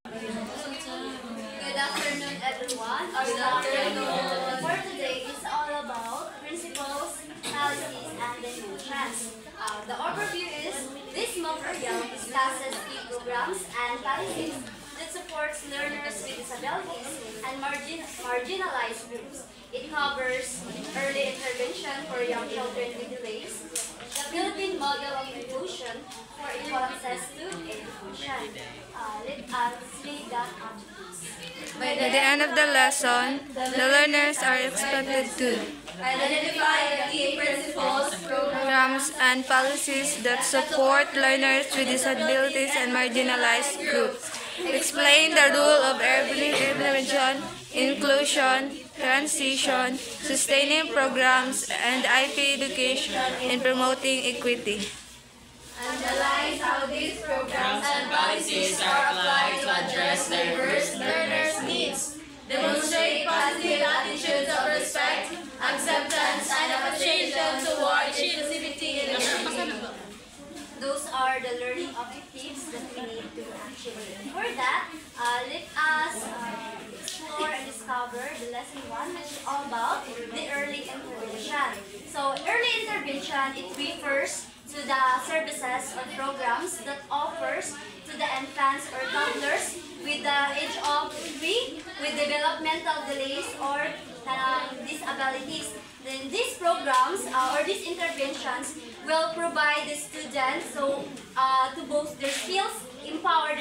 Good afternoon, everyone. Good afternoon. For today is all about principles, policies, and dimensions. The overview is this material discusses key programs and policies that supports learners with disabilities and marginalized groups. It covers early intervention for young children with delays, the Philippine model of inclusion for equal access to education. Let us read that out. By the end of the lesson, the learners are expected to Identify the key principles, programs and policies that support learners with disabilities and marginalized groups. Explain the role of early intervention, inclusion, transition, sustaining programs, and IP education in promoting equity. analyze how these programs and policies are applied to address diverse learners' needs. Demonstrate positive attitudes of respect, acceptance, and appreciation toward inclusivity in learning. Those are the learning objectives that we need to achieve. For that, let us explore and discover the lesson 1, which is all about the early intervention. So, early intervention, it refers to the services or programs that offers to the infants or toddlers with the age of 3 with developmental delays or disabilities. Then these programs or these interventions will provide the students to boost their skills, empower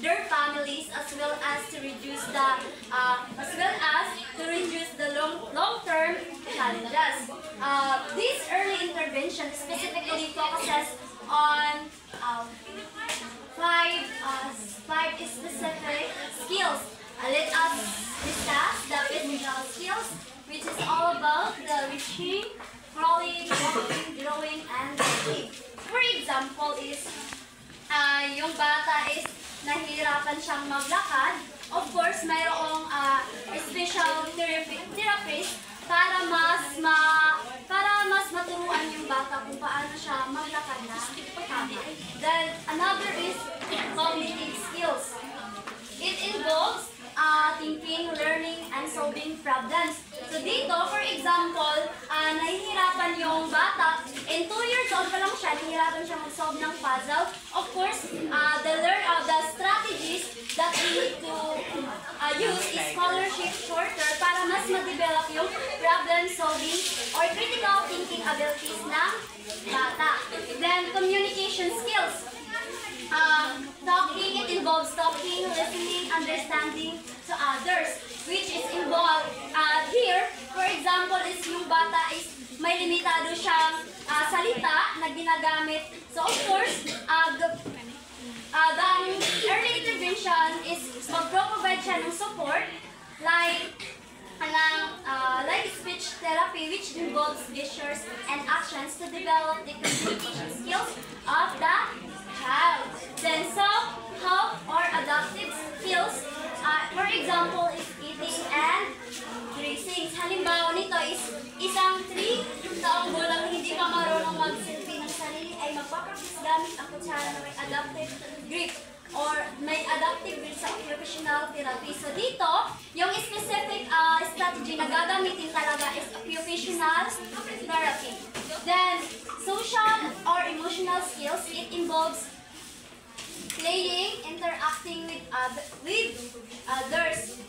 their families, as well as to reduce the long-term challenges. This early intervention specifically focuses on five specific skills. Let us discuss the physical skills, which is all about the reaching, crawling, walking, drawing, and walking. For example is, yung bata is nahihirapan siyang maglakad. Of course, mayroong special therapist para mas maturuan yung bata kung paano siya maglakad na tama. Then, another is cognitive skills. It involves thinking, learning, and solving problems. So dito, for example, nahihirapan yung bata, and 2 years old pa lang siya, nahihirapan siya mag-solve ng puzzle. Of course, the strategies that we need to use is scholarship shorter para mas ma-develop yung problem-solving or critical thinking abilities ng bata. Then, communication skills. Talking, it involves talking, listening, understanding to others, which is involved here, for example, is yung bata is may limitado siyang salita na ginagamit. So, of course, the early intervention is mag-provide siya ng support, like speech therapy, which involves gestures and actions to develop the communication skills of the child. Then self-help or adaptive skills, for example, is eating and dressing. Halimbawa nito is isang 3 taong gulang hindi pa marunong magsilbi ng sarili ay magpapractice gamit ang kutsara na may adaptive grip or may adaptive grip sa occupational therapy. So dito, yung specific strategy na gagamitin talaga is occupational therapy. Then, social or emotional skills, it involves playing, interacting with others.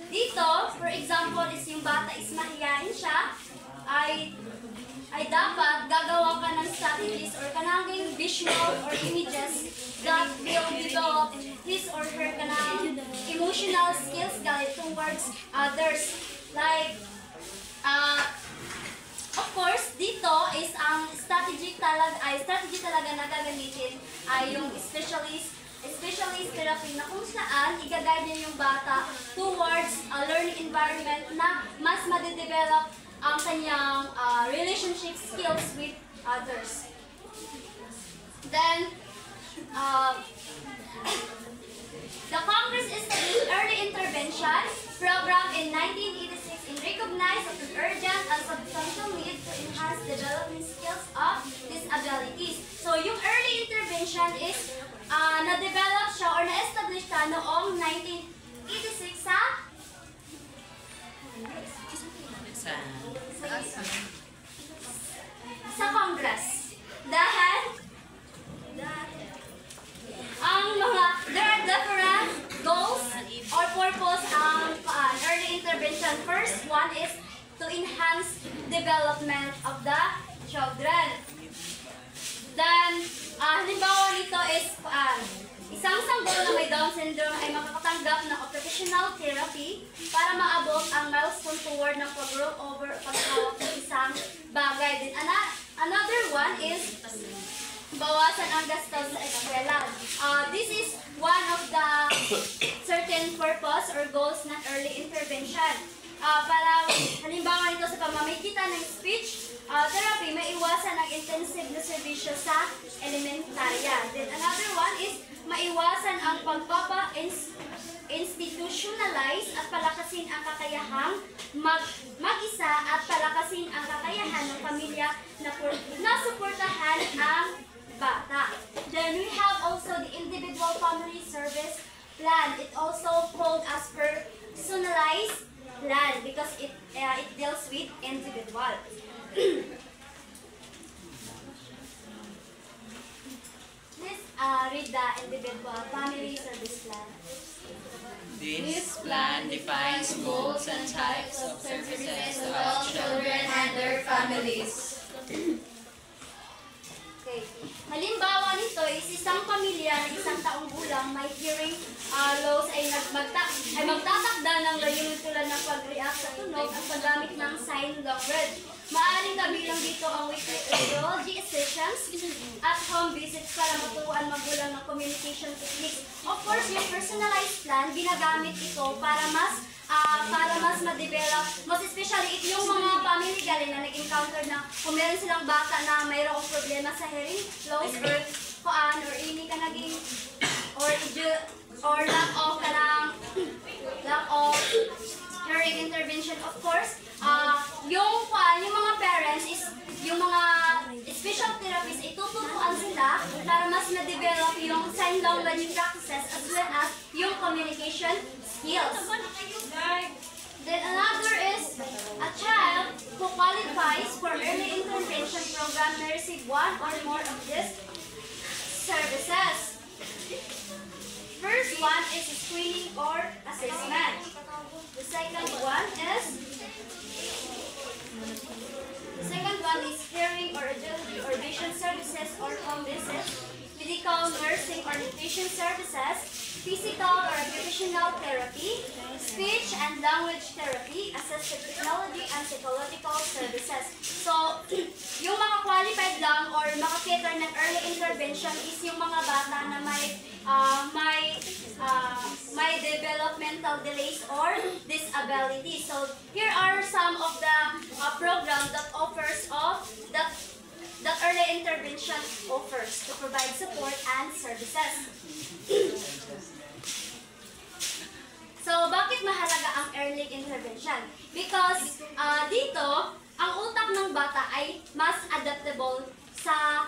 Dito, for example, is yung bata is mahiyain siya, ay dapat gagawa ka ng strategies or kanang visual or images that will develop his or her kanang emotional skills galit towards others. Like, of course, dito is ang strategy talaga na gagamitin ay yung specialist therapy na kung saan i-guide niya yung bata towards a learning environment na mas ma-develop ang kanyang relationship skills with others. Then, the Congress established early intervention program in 1986 and recognized as an urgent and substantial need to enhance development skills of disabilities. So, yung early intervention is na-develop siya or na-establish siya noong 1986 sa Congress. Dahil there are different goals or purpose ang early intervention. First one is to enhance development of the children. Then, halimbawa nito is isang sanggol na may Down syndrome ay makakatanggap ng occupational therapy para maabot ang milestone toward ng pag-grow over paghawak ng isang bagay. Then, another one is bawasan ang gastos sa eskwela. This is one of the certain purpose or goals ng early intervention. Para halimbawa nito sa pamamagitan ng speech therapy, maiwasan ang intensive na serbisyo sa elementarya. Then another one is maiwasan ang pagpapa-institutionalize at palakasin ang kakayahang mag-isa at palakasin ang kakayahan ng pamilya na suportahan ang bata. Then we have also the individual family service plan. It also called as personalized plan because it deals with individual. Please read the individual family service plan. This plan defines goals and types of services to help children and their families. Okay. Halimbawa nito is isang pamilya na isang taong gulang may hearing loss ay magtatakda ng layunin tulad ng pag-react sa tunog at paggamit ng sign language. Maaaring kabilang dito ang weekly audiology sessions at home visits para maturuan magulang ng communication techniques. Of course, yung personalized plan, ginagamit ito para mas ma-develop, most especially if yung mga family galing na nag-encounter na kung meron silang bata na mayroong problema sa hearing loss or ini ka naging or lack of hearing intervention. Of course, yung mga parents is yung mga special therapists, ituturuan sila para mas na-develop yung sign language practices as well as yung communication skills. Then another is a child who qualifies for early intervention program may receive one or more of these services. First one is screening or assessment. The second one is hearing or agility or vision services or home visits, medical, nursing or nutrition services, physical or occupational therapy, speech and language therapy, assistive technology, and psychological services. So, yung mga qualified lang or maka-cater ng early intervention is yung mga bata na may developmental delays or disability. So, here are some of the programs that offers that early intervention offers to provide support and services. So, bakit mahalaga ang early intervention? Because dito, ang utak ng bata ay mas adaptable sa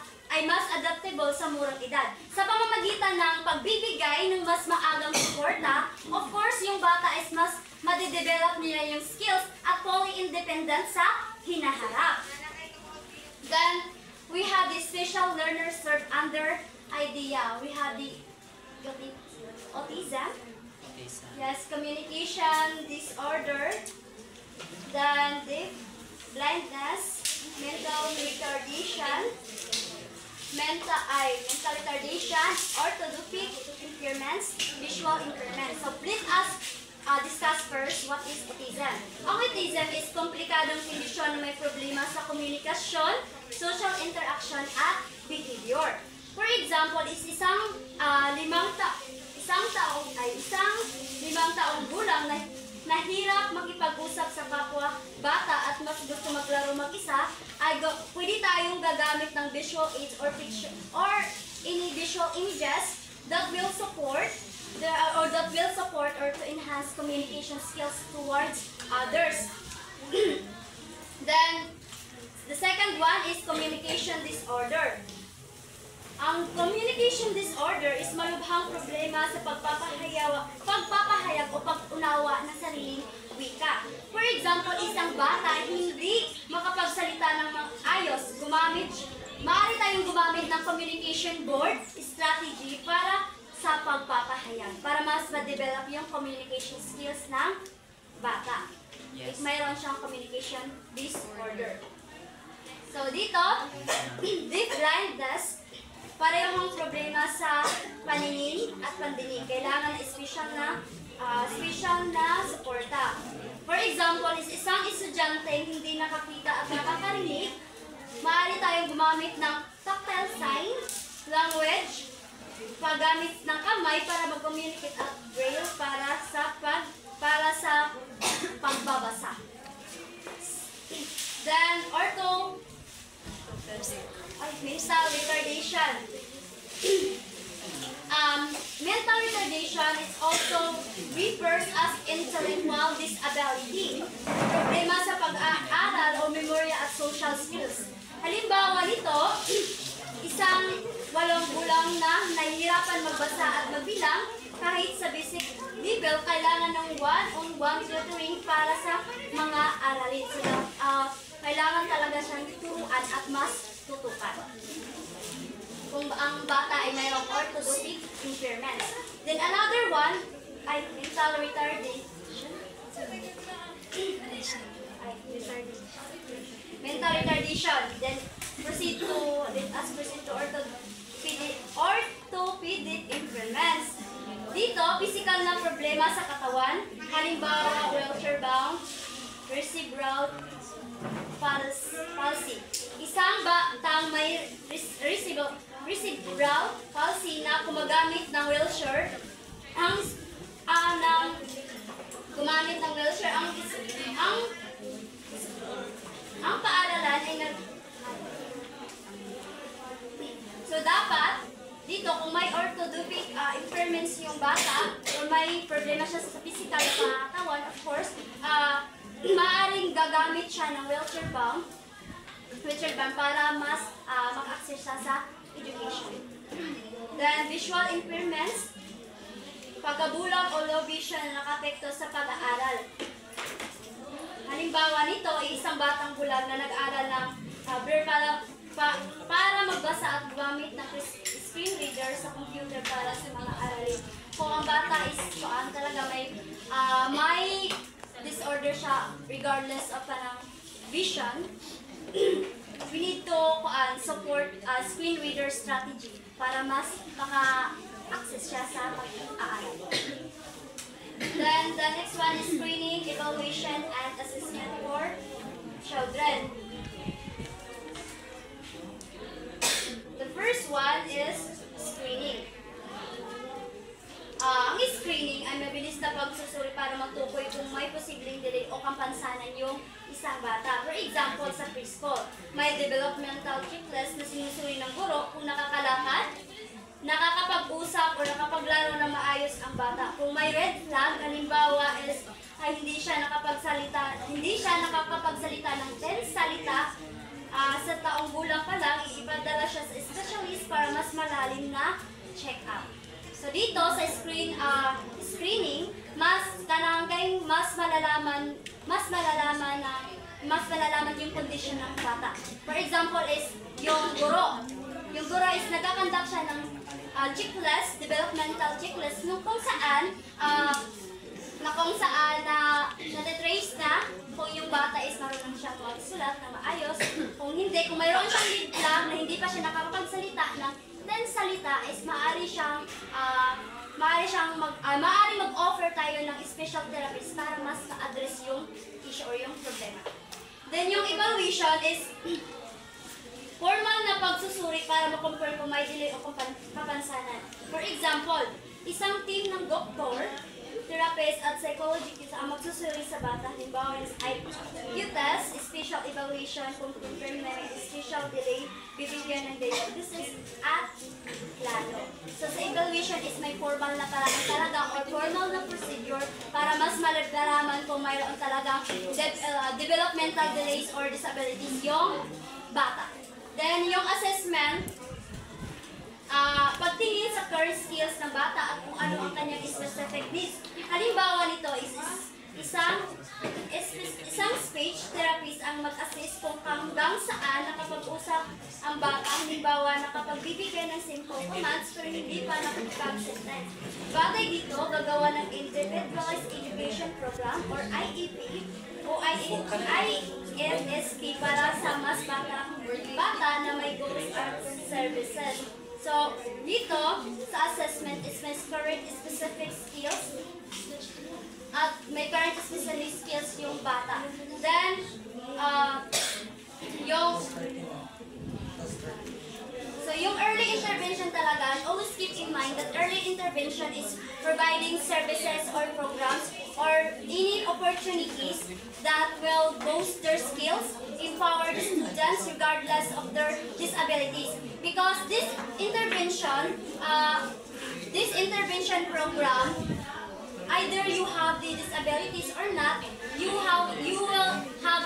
murang edad. Sa pamamagitan ng pagbibigay ng mas maagang suporta, of course, yung bata is mas madidevelop niya yung skills at fully independent sa hinaharap. Then, we have the special learners served under IDEA. We have the autism. Yes, communication disorder, then deaf, blindness, mental retardation, mental retardation, orthopedic impairments, visual impairments. So please discuss first what is autism. Ang autism is komplikadong kondisyon na may problema sa komunikasyon, social interaction, at behavior. For example, is isang limang taong gulang na nahirap makipag-usap sa kapwa bata at mas gusto maglaro mag-isa, ay pwede tayong gagamit ng visual aids or picture or any visual images that will support or to enhance communication skills towards others. Then the second one is communication disorder. Ang communication disorder is malubhang problema sa pagpapahayag o pag-unawa ng sariling wika. For example, isang bata hindi makapagsalita ng ayos, maaari tayong gumamit ng communication board strategy para sa pagpapahayag, para mas ma-develop yung communication skills ng bata. Yes. Mayroon siyang communication disorder. So dito, deaf blindness, parehong problema sa paningin at pandinig. Kailangan na special na suporta. For example, isang estudyante hindi nakakita at nakakarinig, maaari tayong gumamit ng tactile sign, language, paggamit ng kamay para mag-communicate at braille para sa pagbabasa. Then, mental retardation. Mental retardation is also refers as intellectual disability. Problema sa pag-aaral o memorya at social skills. Halimbawa nito, isang 8 gulang na nahihirapan magbasa at magbilang kahit sa basic level, kailangan ng one-on-one tutoring para sa mga aralin. So, kailangan talaga siyang turuan at mas tutukan. Kung ang bata ay mayroong orthopedic impairments. Then another one ay mental retardation. Mental retardation. Then proceed to orthopedic impairments. Dito, physical na problema sa katawan. Halimbawa, wheelchair-bound, cerebral palsy. Isang batang may cerebral palsy na gumagamit ng wheelchair, ang paaralan ay So dapat dito kung may orthopedic impairments yung bata or may problema siya sa physical na katawan, of course, maaaring gagamit siya ng wheelchair bound para mas mag-access siya sa education. Then, visual impairments, pagkabulag o low vision na nakapekto sa pag-aaral. Halimbawa nito ay isang batang bulag na nag-aaral ng para magbasa at gumamit ng screen reader sa computer para sa mga aralin. Kung ang bata is talaga may disorder siya regardless of vision, we need to support screen reader strategy para mas maka-access siya sa pag-aaral. Then the next one is screening, evaluation, and assessment for children. The first one is screening. Ang screening ay mabilis na pagsusuri para matukoy kung may posibleng delay o kampansanan yung isang bata. For example, sa preschool, may developmental checklist na sinusuri ng guro kung nakakalakad, nakakapag-usap o nakapaglaro na maayos ang bata. Kung may red flag, halimbawa is ay hindi siya nakakapagsalita ng 10 salita sa taong gulang pa lang, ipadala siya sa specialist para mas malalim na check-up. So dito sa screening, mas malalaman yung kondisyon ng bata. For example is yung guro. Yung guro is nagkakandak siya ng checklist, developmental checklist, kung saan natitrace na kung yung bata is marunong siyang magsulat na maayos. Kung hindi, kung mayroon siyang lead lang na hindi pa siya nakakapagsalita ng 10 salita, is maaari mag-offer tayo ng special therapist para mas ma-address yung issue or yung problema. Then yung evaluation is formal na pagsusuri para ma-compare kung may delay o kapansanan. For example, isang team ng doktor, therapist at psychologist ang magsusuri sa bata. Halimbawa is IQ test, special evaluation, kung confirm na may special delay, bibigyan ng data. This is at plano. So sa evaluation is may formal na paraan talaga or formal na procedure para mas malalaman kung mayroon talagang developmental delays or disabilities yung bata. Then yung assessment pagtingin sa current skills ng bata at kung ano ang kanyang specific needs. Halimbawa nito is isang speech therapist ang mag-assist kung hanggang saan nakapag-usap ang bata. Halimbawa, nakapagbibigay ng simple commands pero hindi pa nakapag-synthesize. Batay dito, gagawa ng Individualized Education Program or IEP o IFSP para sa mas bata na may goals at services. So, dito, sa assessment is may current specific skills at may current specific skills yung bata. Then, yung early intervention talaga, always keep in mind that early intervention is providing services or programs or any opportunities that will boost their skills, empower the students regardless of their disabilities. Because this intervention program, either you have the disabilities or not, you will have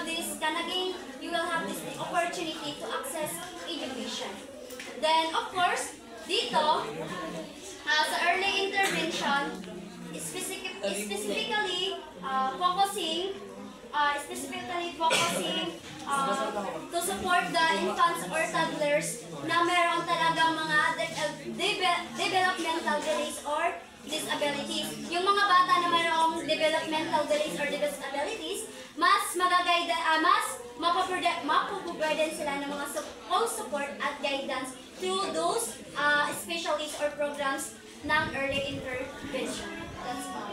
this opportunity to access education. Then, of course, dito, sa early intervention, specifically focusing to support the infants or toddlers na meron talagang mga developmental delays or disabilities. Yung mga bata na mayroong developmental delays or disabilities, mas mapaprovide sila ng mga support at guidance through those specialists or programs ng early intervention. That's all.